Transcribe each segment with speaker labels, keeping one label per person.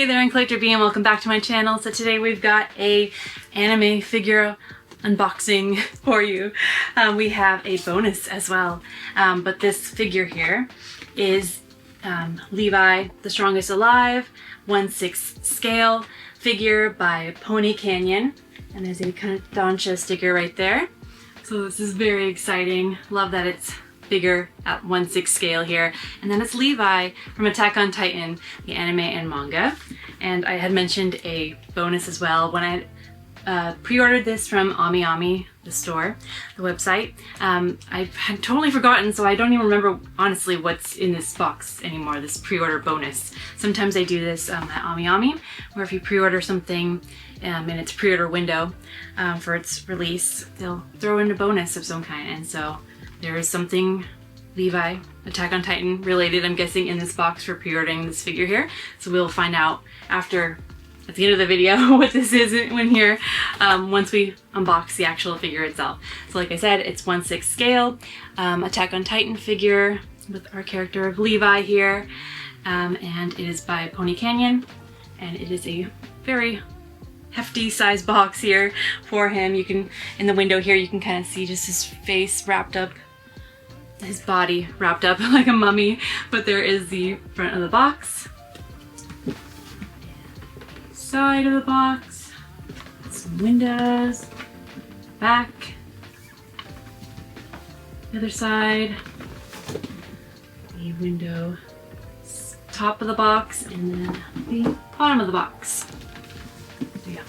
Speaker 1: Hey there, I'm Collector B and welcome back to my channel. So today we've got a anime figure unboxing for you. We have a bonus as well, but this figure here is Levi, the Strongest Alive, 1/6 scale figure by Pony Canyon, and there's a kind of Doncha sticker right there. So this is very exciting. Love that it's bigger at 1/6 scale here. And then it's Levi from Attack on Titan, the anime and manga. And I had mentioned a bonus as well when I pre-ordered this from AmiAmi, the store, the website. I had totally forgotten, so I don't even remember honestly what's in this box anymore, this pre-order bonus. Sometimes they do this at AmiAmi, where if you pre-order something in its pre-order window for its release, they'll throw in a bonus of some kind. And so there is something Levi, Attack on Titan related, I'm guessing, in this box for pre-ordering this figure here. So we'll find out at the end of the video what this is when here, once we unbox the actual figure itself. So like I said, it's 1/6 scale, Attack on Titan figure with our character of Levi here, and it is by Pony Canyon, and it is a very hefty size box here for him. You can, in the window here, you can kind of see just his face wrapped up, his body wrapped up like a mummy, but there is the front of the box, side of the box, some windows, back, the other side, the window, top of the box, and then the bottom of the box. So yeah,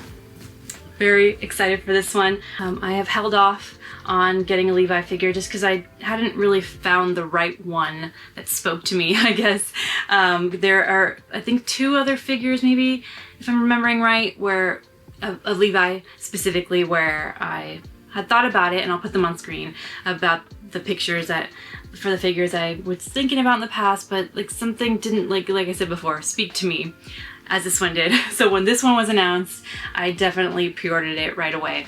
Speaker 1: very excited for this one. I have held off on getting a Levi figure just because I hadn't really found the right one that spoke to me, I guess. There are, I think, 2 other figures maybe, if I'm remembering right, where of Levi specifically, where I had thought about it, and I'll put them on screen, about the pictures for the figures I was thinking about in the past, but like something didn't, like I said before, speak to me as this one did. So when this one was announced, I definitely pre-ordered it right away,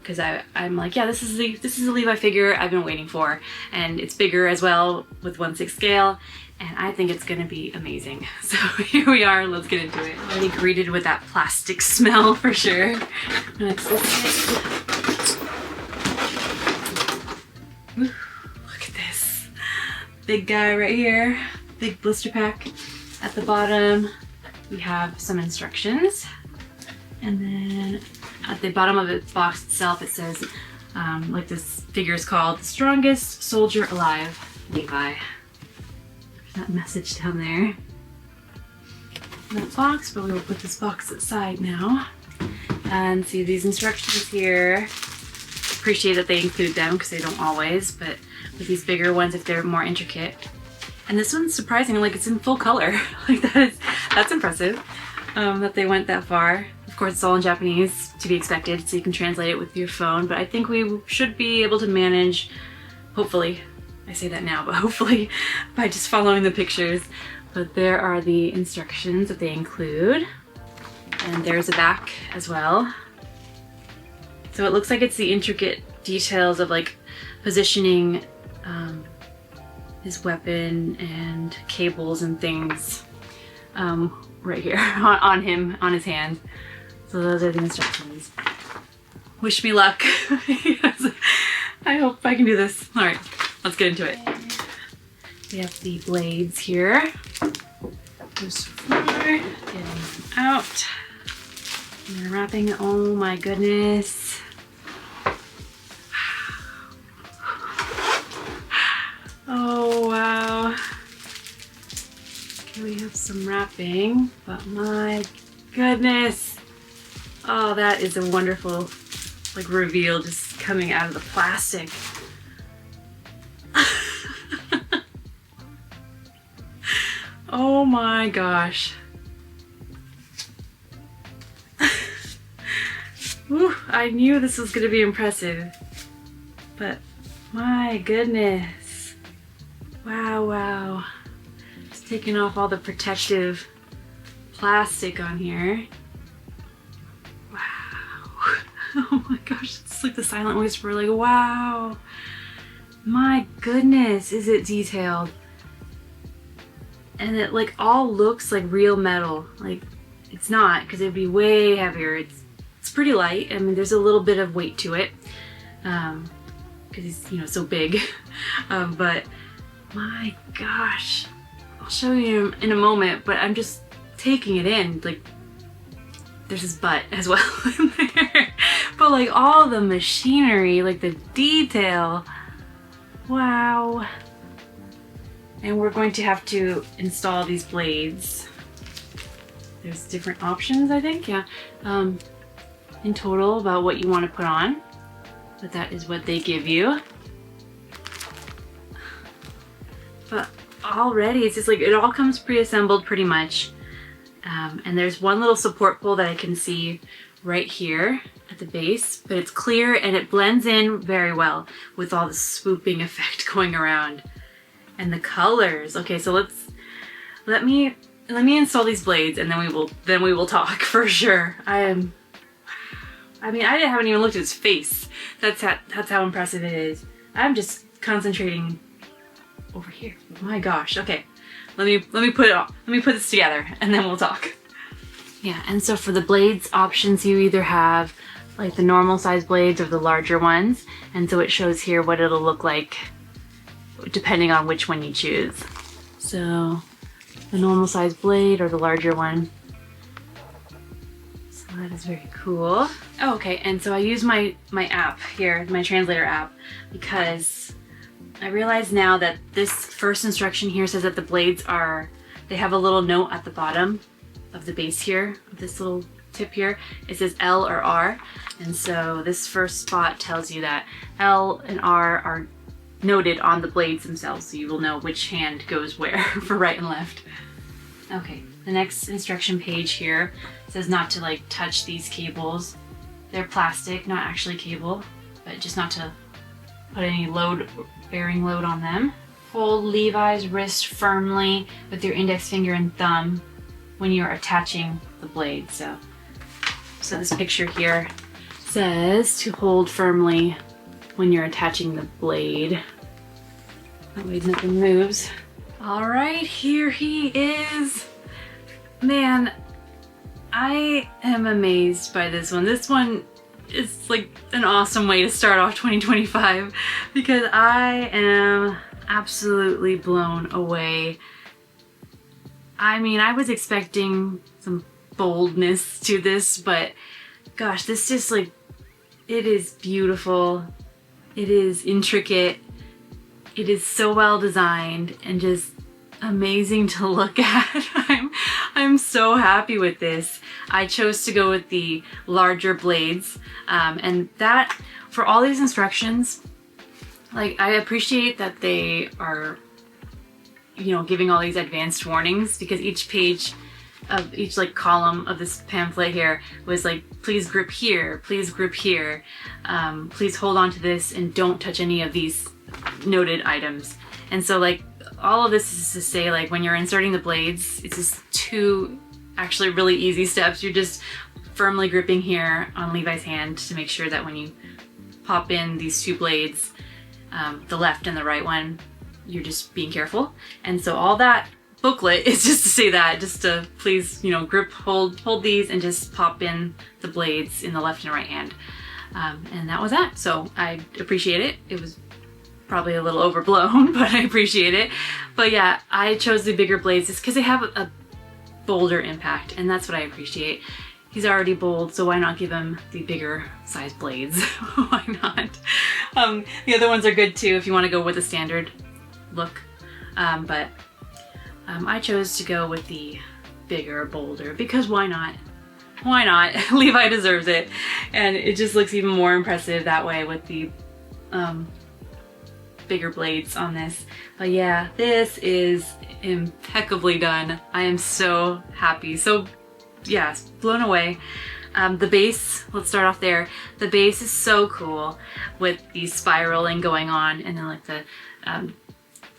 Speaker 1: because I'm like, yeah, this is a Levi figure I've been waiting for, and it's bigger as well with 1/6 scale, and I think it's gonna be amazing. So here we are, let's get into it. Already greeted with that plastic smell for sure. Let's look at this big guy right here, big blister pack. At the bottom we have some instructions, and then at the bottom of the box itself it says, like this figure is called the Strongest Soldier Alive, Levi. That message down there in that box, but we will put this box aside now and see these instructions here. Appreciate that they include them because they don't always, but with these bigger ones, if they're more intricate. And this one's surprising, like it's in full color. Like that's impressive that they went that far. Of course, it's all in Japanese, to be expected, so you can translate it with your phone, but I think we should be able to manage, hopefully, I say that now, but hopefully by just following the pictures. But there are the instructions that they include, and there's a back as well. So it looks like it's the intricate details of like positioning his weapon and cables and things right here on him, on his hand. So those are the instructions. Wish me luck. Yes. I hope I can do this. All right, let's get into it. We have the blades here. Those four, getting out. And then wrapping, oh my goodness. Oh wow. Okay, we have some wrapping, but my goodness. Oh, that is a wonderful like reveal just coming out of the plastic. Oh my gosh. Whew, I knew this was gonna be impressive, but my goodness. Wow, wow. Just taking off all the protective plastic on here. Wow. Oh my gosh, it's like the silent whisper, like wow. My goodness, is it detailed. And it like all looks like real metal. Like it's not, because it'd be way heavier. It's pretty light. I mean, there's a little bit of weight to it because he's, you know, so big. But my gosh, I'll show you in a moment, but I'm just taking it in. Like, there's his butt as well in there. But like all the machinery, like the detail, wow. And we're going to have to install these blades. There's different options, I think, yeah. In total about what you want to put on, but that is what they give you. But already it's just like, it all comes pre-assembled pretty much. And there's one little support pole that I can see right here at the base, but it's clear and it blends in very well with all the swooping effect going around. And the colors. Okay, so let me install these blades and then we will talk for sure. I mean, I haven't even looked at his face. That's how impressive it is. I'm just concentrating over here. My gosh. Okay. Let me put this together and then we'll talk. Yeah, and so for the blades options, you either have like the normal size blades or the larger ones. And so it shows here what it'll look like depending on which one you choose. So the normal size blade or the larger one. So that is very cool. Oh, okay, and so I use my app here, my translator app, because I realize now that this first instruction here says that the blades they have a little note at the bottom of the base here, of this little tip here. It says L or R, and so this first spot tells you that L and R are noted on the blades themselves, so you will know which hand goes where for right and left. Okay, the next instruction page here says not to like touch these cables. They're plastic, not actually cable, but just not to put any bearing load on them. Hold Levi's wrist firmly with your index finger and thumb when you are attaching the blade. So this picture here says to hold firmly when you're attaching the blade. That way nothing moves. All right, here he is. Man, I am amazed by this one. This one is like an awesome way to start off 2025 because I am absolutely blown away. I mean, I was expecting some boldness to this, but gosh, this just like, it is beautiful. It is intricate. It is so well designed and just amazing to look at. I'm so happy with this. I chose to go with the larger blades, and that for all these instructions, like I appreciate that they are, you know, giving all these advanced warnings, because each page of each like column of this pamphlet here was like, please grip here, please grip here, please hold on to this and don't touch any of these noted items. And so like all of this is to say, like when you're inserting the blades, it's just two actually really easy steps. You're just firmly gripping here on Levi's hand to make sure that when you pop in these two blades, the left and the right one, you're just being careful. And so all that booklet is just to say that, just to please, you know, grip, hold these and just pop in the blades in the left and right hand. And that was that. So I appreciate it. It was probably a little overblown, but I appreciate it. But yeah, I chose the bigger blades just because they have a bolder impact, and that's what I appreciate. He's already bold, so why not give him the bigger size blades? Why not? The other ones are good too if you want to go with a standard look. But I chose to go with the bigger, bolder, because why not? Why not? Levi deserves it. And it just looks even more impressive that way with the bigger blades on this. But yeah, this is impeccably done. I am so happy. So yeah, blown away. The base, let's start off there. The base is so cool with the spiraling going on, and then like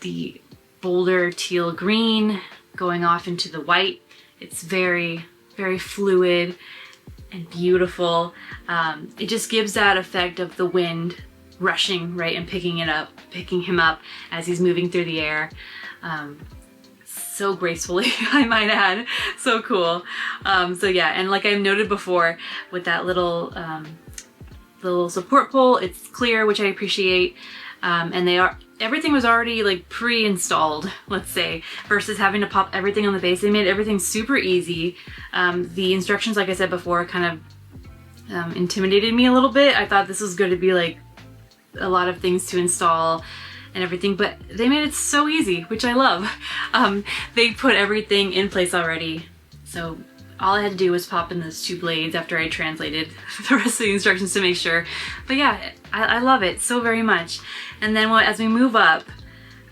Speaker 1: the bolder teal green going off into the white. It's very, very fluid and beautiful. It just gives that effect of the wind rushing, right, and picking him up as he's moving through the air. so gracefully, I might add. So cool. So yeah, and like I've noted before with that little the little support pole, it's clear, which I appreciate. And everything was already like pre-installed, let's say, versus having to pop everything on the base. They made everything super easy. The instructions, like I said before, kind of intimidated me a little bit. I thought this was going to be like a lot of things to install and everything, but they made it so easy, which I love. They put everything in place already, so all I had to do was pop in those 2 blades after I translated the rest of the instructions to make sure. But yeah, I love it so very much. And then as we move up,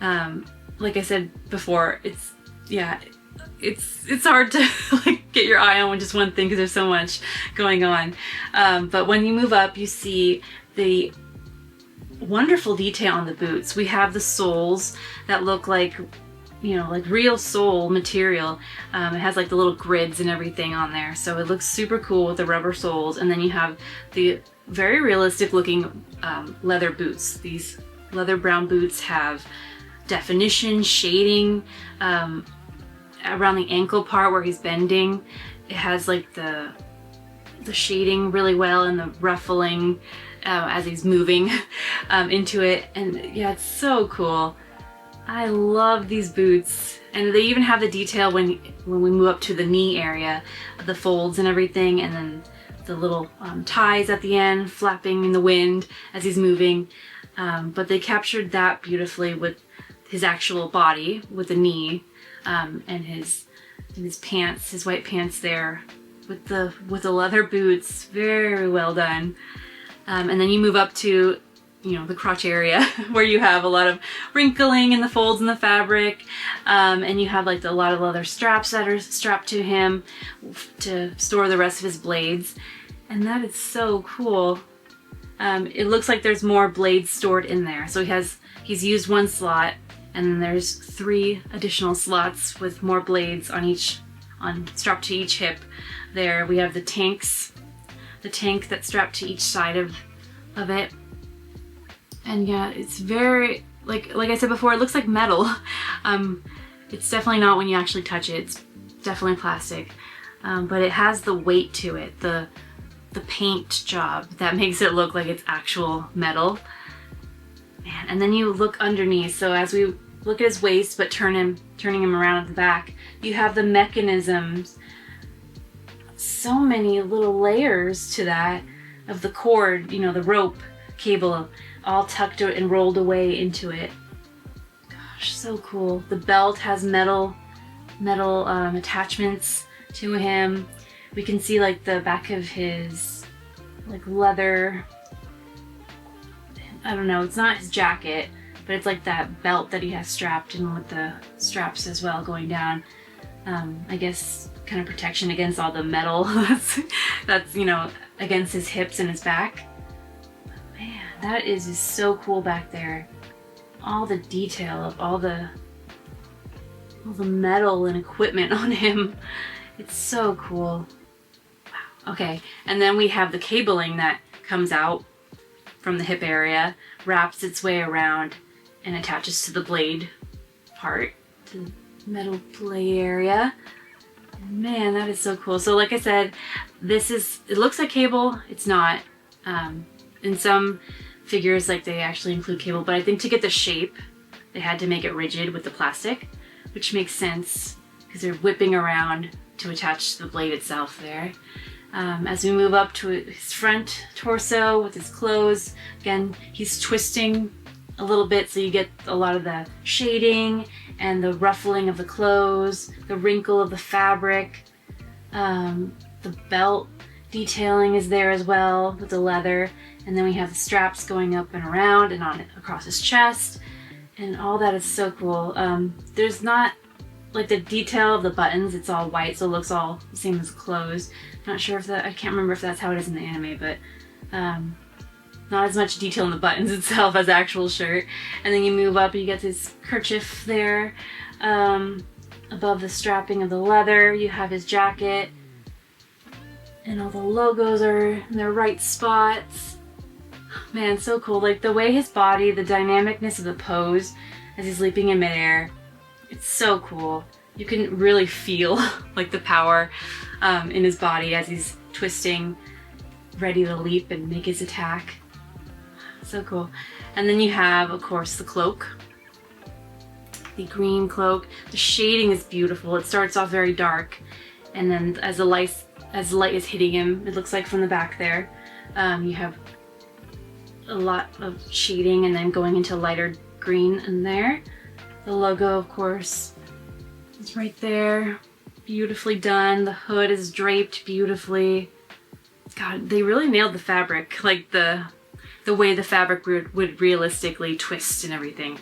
Speaker 1: like I said before, it's hard to like get your eye on just one thing because there's so much going on. But when you move up, you see the wonderful detail on the boots. We have the soles that look like, you know, like real sole material. It has like the little grids and everything on there, so it looks super cool with the rubber soles. And then you have the very realistic looking leather boots. These leather brown boots have definition, shading around the ankle part where he's bending. It has like the shading really well and the ruffling as he's moving into it. And yeah, it's so cool. I love these boots, and they even have the detail when we move up to the knee area, the folds and everything, and then the little ties at the end flapping in the wind as he's moving. But they captured that beautifully with his actual body, with the knee, and his pants, his white pants there, with the leather boots. Very well done. And then you move up to, you know, the crotch area where you have a lot of wrinkling in the folds in the fabric, and you have like a lot of leather straps that are strapped to him to store the rest of his blades. And that is so cool. It looks like there's more blades stored in there. So he's used 1 slot, and then there's 3 additional slots with more blades strapped to each hip. There we have the tank that's strapped to each side of it. And yeah, it's very, like I said before, it looks like metal. It's definitely not when you actually touch it. It's definitely plastic. But it has the weight to it, the paint job that makes it look like it's actual metal. Man, and then you look underneath. So as we look at his waist, but turning him around at the back, you have the mechanisms. So many little layers to that of the cord, you know, the rope cable, all tucked and rolled away into it. Gosh, so cool. The belt has metal attachments to him. We can see like the back of his like leather, I don't know, it's not his jacket, but it's like that belt that he has strapped, and with the straps as well going down. I guess kind of protection against all the metal that's, you know, against his hips and his back. But man, that is just so cool back there. All the detail of all the metal and equipment on him. It's so cool. Wow. Okay, and then we have the cabling that comes out from the hip area, wraps its way around, and attaches to the blade part, to the metal play area. Man, that is so cool. So like I said, it looks like cable, it's not. In some figures, like, they actually include cable, but I think to get the shape, they had to make it rigid with the plastic, which makes sense because they're whipping around to attach to the blade itself there. As we move up to his front torso with his clothes, again, he's twisting a little bit, so you get a lot of the shading and the ruffling of the clothes, the wrinkle of the fabric. The belt detailing is there as well with the leather, and then we have the straps going up and around and on across his chest, and all that is so cool. There's not like the detail of the buttons, it's all white, so it looks all the same as clothes. Not sure if I can't remember if that's how it is in the anime, but not as much detail in the buttons itself as the actual shirt. And then you move up, you get this kerchief there. Above the strapping of the leather, you have his jacket, and all the logos are in their right spots. Man, so cool. Like the way his body, the dynamicness of the pose as he's leaping in midair, it's so cool. you can really feel like the power in his body as he's twisting, ready to leap and make his attack. So cool. And then you have, of course, the cloak. The green cloak. The shading is beautiful. It starts off very dark, and then as the light is hitting him, it looks like from the back there, you have a lot of shading and then going into lighter green in there. The logo, of course, is right there. Beautifully done. The hood is draped beautifully. God, they really nailed the fabric, like the way the fabric would realistically twist and everything.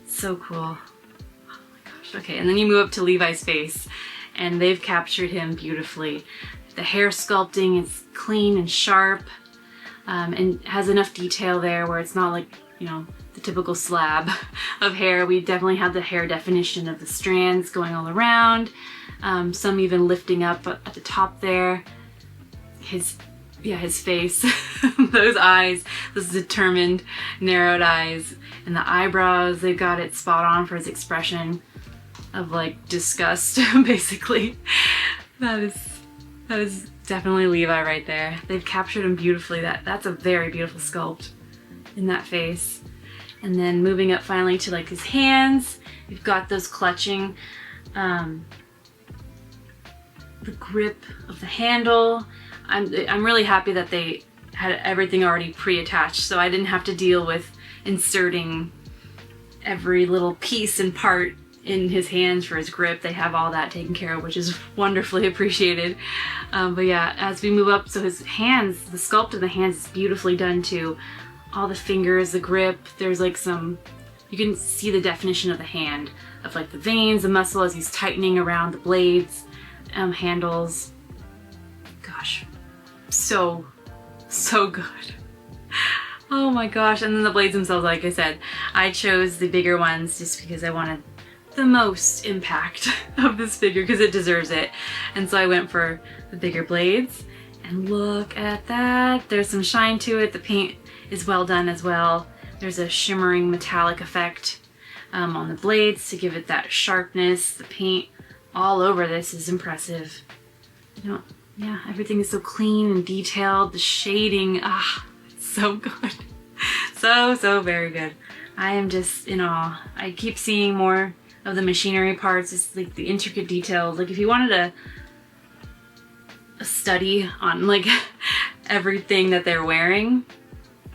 Speaker 1: So cool. Oh my gosh. Okay, and then you move up to Levi's face, and they've captured him beautifully. The hair sculpting is clean and sharp, and has enough detail there where it's not like, you know, the typical slab of hair. We definitely have the hair definition of the strands going all around, some even lifting up at the top there. His face, those eyes, those determined, narrowed eyes, and the eyebrows, they've got it spot on for his expression of like disgust, basically. That is definitely Levi right there. They've captured him beautifully. That's a very beautiful sculpt in that face. And then moving up finally to like his hands, you've got those clutching, the grip of the handle. I'm really happy that they had everything already pre-attached, so I didn't have to deal with inserting every little piece and part in his hands for his grip. They have all that taken care of, which is wonderfully appreciated. But yeah, as we move up, so his hands, the sculpt of the hands is beautifully done too. All the fingers, the grip, there's like some, you can see the definition of the hand, of like the veins, the muscle as he's tightening around the blades, handles. Gosh, so good. Oh my gosh. And then the blades themselves, like I said, I chose the bigger ones just because I wanted the most impact of this figure because it deserves it. And so I went for the bigger blades, and look at that. There's some shine to it. The paint is well done as well. There's a shimmering metallic effect on the blades to give it that sharpness. The paint all over this is impressive. You know, yeah, everything is so clean and detailed. The shading, it's so good. So very good. I am just in awe. I keep seeing more of the machinery parts. It's like the intricate details. Like if you wanted a study on like everything that they're wearing,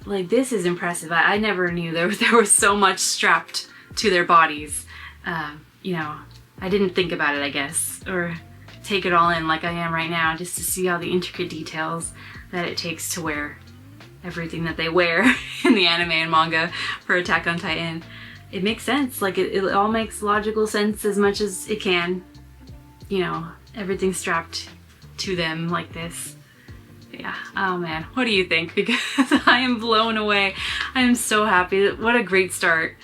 Speaker 1: like this is impressive. I never knew there was so much strapped to their bodies. You know, I didn't think about it, I guess, or take it all in like I am right now, just to see all the intricate details that it takes to wear everything that they wear in the anime and manga for Attack on Titan. It makes sense. Like it all makes logical sense as much as it can. You know, everything's strapped to them like this. But yeah, oh man, what do you think? Because I am blown away. I am so happy. What a great start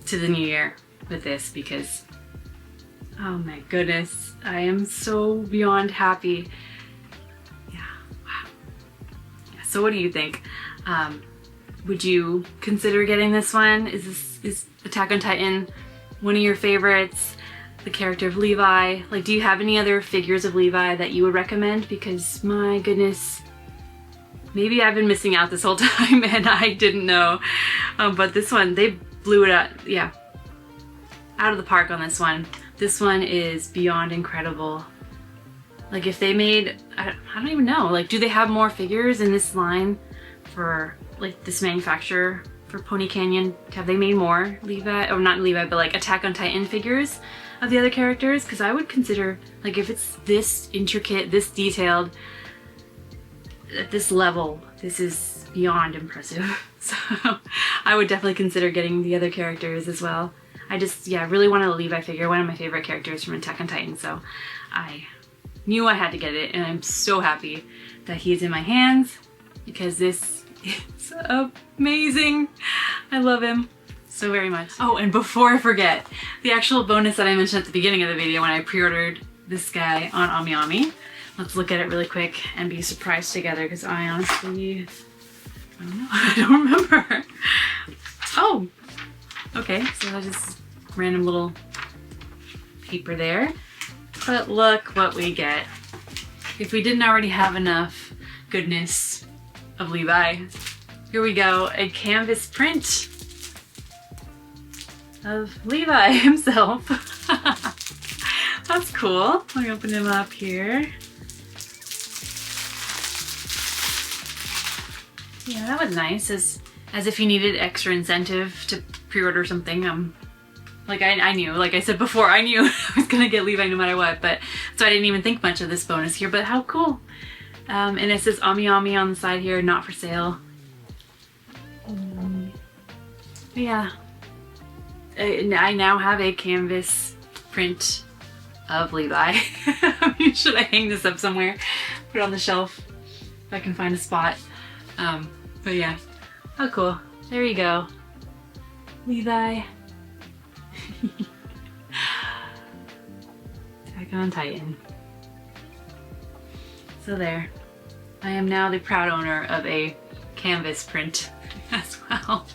Speaker 1: to the new year with this, because oh my goodness, I am so beyond happy. Yeah, wow. Yeah, so what do you think? Would you consider getting this one? Is Attack on Titan one of your favorites? The character of Levi? Like, do you have any other figures of Levi that you would recommend? Because my goodness, maybe I've been missing out this whole time and I didn't know. But this one, they blew it out, yeah, out of the park on this one. This one is beyond incredible. Like if they made, I don't even know, like do they have more figures in this line for like this manufacturer for Pony Canyon? Have they made more Levi, or not Levi, but like Attack on Titan figures of the other characters? Because I would consider, like if it's this intricate, this detailed, at this level, this is beyond impressive. So I would definitely consider getting the other characters as well. I just, yeah, really wanted a Levi figure, one of my favorite characters from Attack on Titan, so I knew I had to get it, and I'm so happy that he's in my hands because this is amazing. I love him so very much. Oh, and before I forget, the actual bonus that I mentioned at the beginning of the video when I pre-ordered this guy on AmiAmi, let's look at it really quick and be surprised together because I honestly, I don't know, I don't remember. Oh, okay, so I just random little paper there. But look what we get. If we didn't already have enough goodness of Levi, here we go, a canvas print of Levi himself. That's cool. Let me open him up here. Yeah, that was nice, as if you needed extra incentive to pre-order something. Like I knew, like I said before, I knew I was gonna get Levi no matter what, but so I didn't even think much of this bonus here, but how cool. And it says AmiAmi on the side here, not for sale. Yeah, I now have a canvas print of Levi. Should I hang this up somewhere? Put it on the shelf if I can find a spot. But yeah, how cool. There you go. Levi. Attack on Titan. So there. I am now the proud owner of a canvas print as well.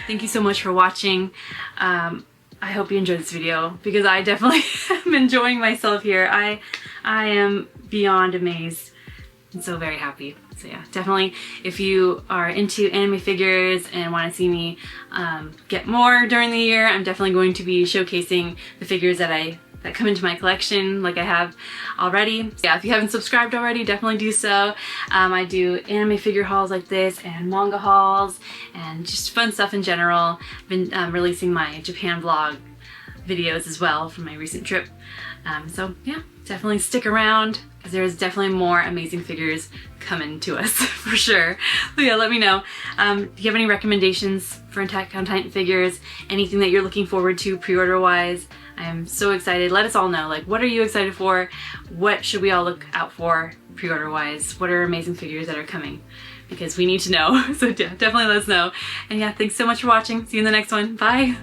Speaker 1: Thank you so much for watching. I hope you enjoyed this video because I definitely am enjoying myself here. I am beyond amazed and so very happy. So yeah, definitely if you are into anime figures and want to see me get more during the year, I'm definitely going to be showcasing the figures that come into my collection like I have already. So yeah, if you haven't subscribed already, definitely do so. I do anime figure hauls like this and manga hauls and just fun stuff in general. I've been releasing my Japan vlog videos as well from my recent trip. So yeah, definitely stick around because there's definitely more amazing figures coming to us for sure. So yeah, let me know. Do you have any recommendations for Attack on Titan figures? Anything that you're looking forward to pre-order wise? I am so excited. Let us all know, like, what are you excited for? What should we all look out for pre-order wise? What are amazing figures that are coming? Because we need to know. So yeah, definitely let us know. And yeah, thanks so much for watching. See you in the next one. Bye.